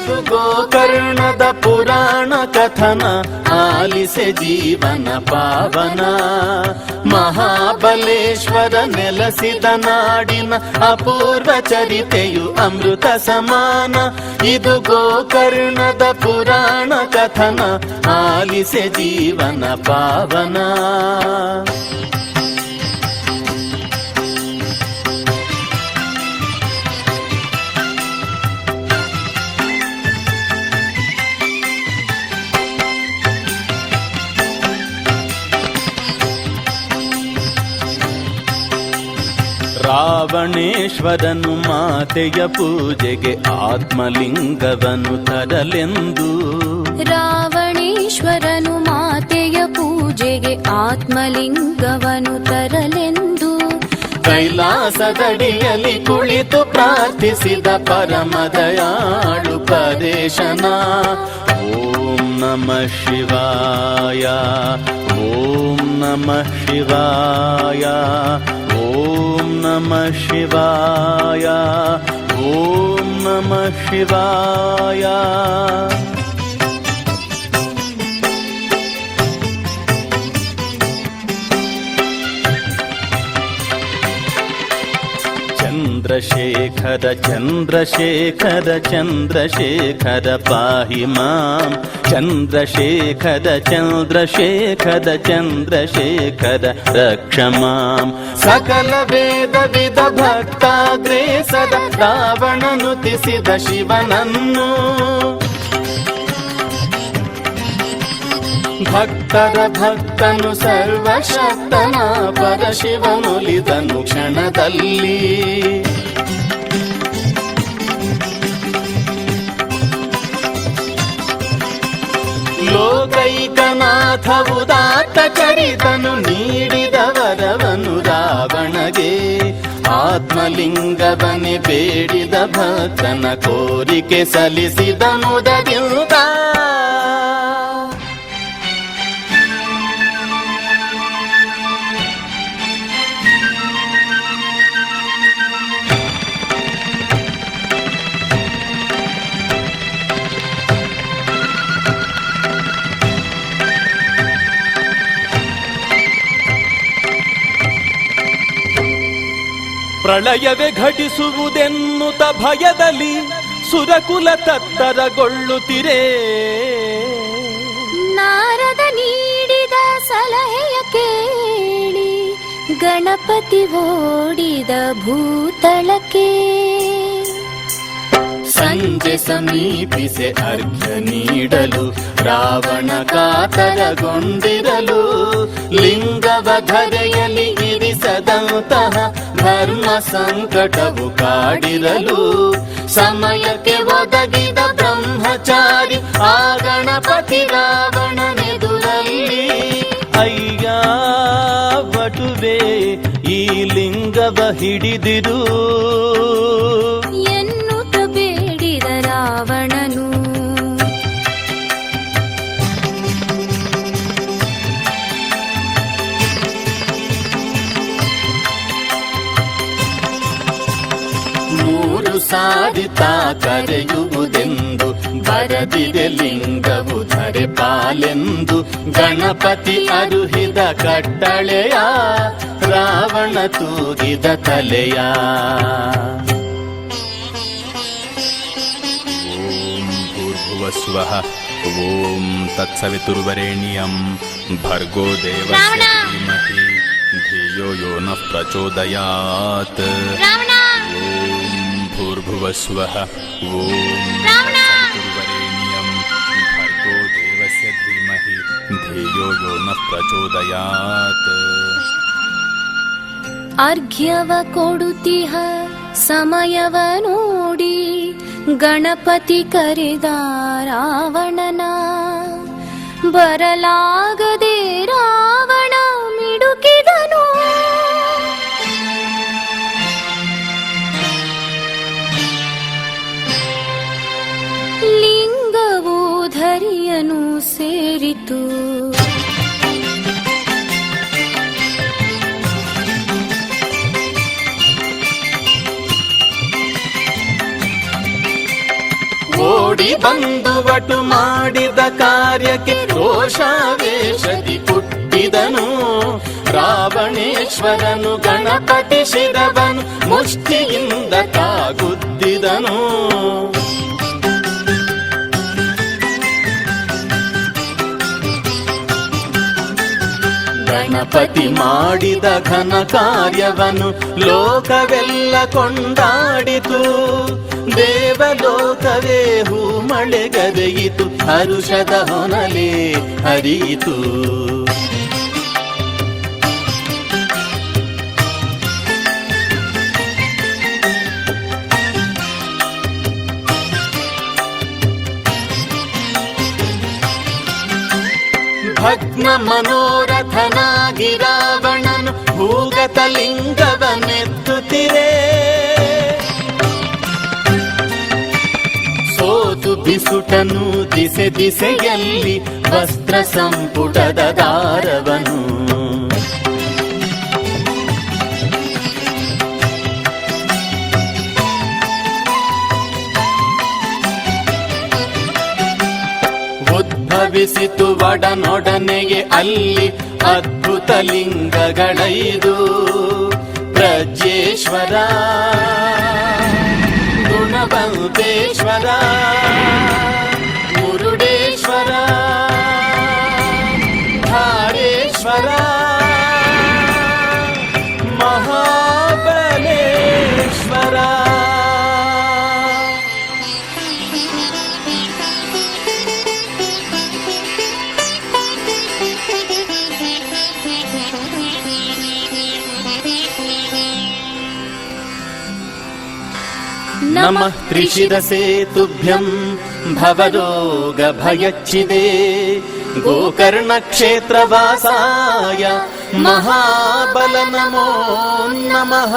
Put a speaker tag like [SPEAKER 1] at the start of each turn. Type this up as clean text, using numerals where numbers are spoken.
[SPEAKER 1] ಇದು ಗೋಕರ್ಣದ ಪುರಾಣ ಕಥನ, ಆಲಿಸೆ ಜೀವನ ಪಾವನ. ಮಹಾಬಲೇಶ್ವರ ನೆಲೆಸಿದ ನಾಡಿನ ಅಪೂರ್ವ ಚರಿತೆಯು ಅಮೃತ ಸಮಾನ. ಇದು ಗೋಕರ್ಣದ ಪುರಾಣ ಕಥನ, ಆಲಿಸೆ ಜೀವನ ಪಾವನ. ರಾವಣೇಶ್ವರನು ಮಾತೆಯ ಪೂಜೆಗೆ ಆತ್ಮಲಿಂಗವನ್ನು ತರಲೆಂದು.
[SPEAKER 2] ರಾವಣೇಶ್ವರನು ಮಾತೆಯ ಪೂಜೆಗೆ ಆತ್ಮಲಿಂಗವನ್ನು ತರಲೆಂದು.
[SPEAKER 1] ಕೈಲಾಸದಡಿಯಲ್ಲಿ ಕುಳಿತು ಪ್ರಾರ್ಥಿಸಿದ ಪರಮದಯಾಳು ಪರೇಶನ. ಓಂ ನಮಃ ಶಿವಾಯ, ಓಂ ನಮಃ ಶಿವಾಯ, ಓಂ ನಮಃ ಶಿವಾಯ, ಓಂ ನಮಃ ಶಿವಾಯ. ಚಂದ್ರಶೇಖರ ಚಂದ್ರಶೇಖರ ಚಂದ್ರಶೇಖರ ಪಾಹಿ ಮಾಂ. ಚಂದ್ರಶೇಖರ ಚಂದ್ರಶೇಖರ ಚಂದ್ರಶೇಖರ ರಕ್ಷ ಮಾಂ. ಸಕಲ ವೇದ ವಿಧ ಭಕ್ತಾಗ್ರೇಸರ ರಾವಣನುತಿಸಿದ ಶಿವನನ್ನು. ಭಕ್ತರ ಭಕ್ತನು ಸರ್ವಶಕ್ತನ ಪರಶಿವನುಲಿದನು ಕ್ಷಣದಲ್ಲಿ. ಲೋಕೈಕನಾಥ ಉದಾತ್ತ ಚರಿತನು ನೀಡಿದ ವರವನು ರಾವಣಗೆ. ಆತ್ಮಲಿಂಗವನೆ ಬೇಡಿದ ಭಕ್ತನ ಕೋರಿಕೆ ಸಲ್ಲಿಸಿದ ಮುದದಿಂದ. ಪ್ರಳಯವೇ ಘಟಿಸುವುದೆನ್ನುತ್ತ ಭಯದಲ್ಲಿ ಸುರಕುಲ ತತ್ತರಗೊಳ್ಳುತ್ತಿರೇ.
[SPEAKER 2] ನಾರದ ನೀಡಿದ ಸಲಹೆಯ ಕೇಳಿ ಗಣಪತಿ ಓಡಿದ ಭೂತಳಕ್ಕೆ.
[SPEAKER 1] ಸಂಜೆ ಸಮೀಪಿಸೆ ಅರ್ಘ್ಯ ನೀಡಲು ರಾವಣ ಕಾತರಗೊಂಡಿರಲು. ಲಿಂಗವ ಧರೆಯಲ್ಲಿ ಇರಿಸದಂತಹ ಧರ್ಮ ಸಂಕಟವು ಕಾಡಿರಲು. ಸಮಯಕ್ಕೆ ಒದಗಿದ ಬ್ರಹ್ಮಚಾರಿ ಆ ಗಣಪತಿ ರಾವಣನೆದುರಲ್ಲಿ. ಅಯ್ಯ ಬಟುವೆ ಈ ಲಿಂಗವ ಹಿಡಿದಿರು
[SPEAKER 2] ಎನ್ನುತ್ತ ಬೇಡಿದ ರಾವಣನು.
[SPEAKER 1] ಮೂರು ಸಾರಿತ ಕರೆಯುವುದೆಂದು ಬರದಿದೆ ಲಿಂಗವು ಧರೆ ಪಾಲೆಂದು. ಗಣಪತಿ ಅರುಹಿದ ಕಟ್ಟಳೆಯ ರಾವಣ ತೂಗಿದ ತಲೆಯ.
[SPEAKER 3] ಓಂ ಭೂರ್ಭುವಸ್ವಃ ಓಂ ತತ್ಸವಿತುರ್ವರೆಣ್ಯಂ ಭರ್ಗೋ ದೇವಸ್ಯ ಧೀಮಹಿ ಧಿಯೋ ಯೋ ನಃ ಪ್ರಚೋದಯಾತ್. ಓಂ ಭೂರ್ಭುವಸ್ವಃ ಓಂ ತತ್ಸವಿತುರ್ವರೆಣ್ಯಂ ಭರ್ಗೋ ದೇವಸ್ಯ ಧೀಮಹಿ ಧಿಯೋ ಯೋ ನಃ ಪ್ರಚೋದಯಾತ್.
[SPEAKER 2] ಅರ್ಘ್ಯವ ಕೊಡುತ್ತಿಹ ಸಮಯವ ನೋಡಿ ಗಣಪತಿ ಕರೆದ ರಾವಣನ. ಬರಲಾಗದೆ ರಾವಣ ಮಿಡುಕಿದನು. ಲಿಂಗವು ಧರಿಯನು ಸೇರಿತು.
[SPEAKER 1] ಓಡಿ ಬಂದು ವಟು ಮಾಡಿದ ಕಾರ್ಯಕ್ಕೆ ರೋಷಾವೇಶದಿ ಹುಟ್ಟಿದನು. ರಾವಣೇಶ್ವರನು ಗಣಪತಿ ಶಿರವನು ಮುಷ್ಟಿಯಿಂದ ತಾಗುತ್ತಿದನು. ಗಣಪತಿ ಮಾಡಿದ ಘನ ಕಾರ್ಯವನ್ನು ಲೋಕವೆಲ್ಲ ಕೊಂಡಾಡಿತು. ದೇವಲೋಕವೇ ಹೂ ಮಳೆಗರೆಯಿತು, ಹರುಷದ ಹೊನಲೆ ಹರಿಯಿತು. ಭಗ್ನ ಮನೋರಥನಾಗಿ ರಾವಣನು ಭೂಗತ ಲಿಂಗವನ್ನೆತ್ತುತ್ತಿರೆ. ಸೋತು ಬಿಸುಟನು ದಿಸೆ ದಿಸೆಯಲ್ಲಿ ವಸ್ತ್ರ ಸಂಪುಟದ ದಾರವನು. ಉದ್ಭವಿಸಿತು ಒಡನೊಡನೆಗೆ ಅಲ್ಲಿ ಅದ್ಭುತ ಲಿಂಗಗಳೈದು. ಪ್ರಜ್ಯೇಶ್ವರ, ಗುಣವಂತೇಶ್ವರ, ಮುರುಡೇಶ್ವರ, ಧಾರೇಶ್ವರ, ಮಹಾಬಲೇಶ್ವರ. ನಮಃ ತ್ರಿಶಿರಸೇ ತುಭ್ಯಂ ಭವರೋಗ ಭಯಚ್ಛಿದೇ. ಗೋಕರ್ಣ ಕ್ಷೇತ್ರವಾಸಾಯ ಮಹಾಬಲ ನಮೋ ನಮಃ.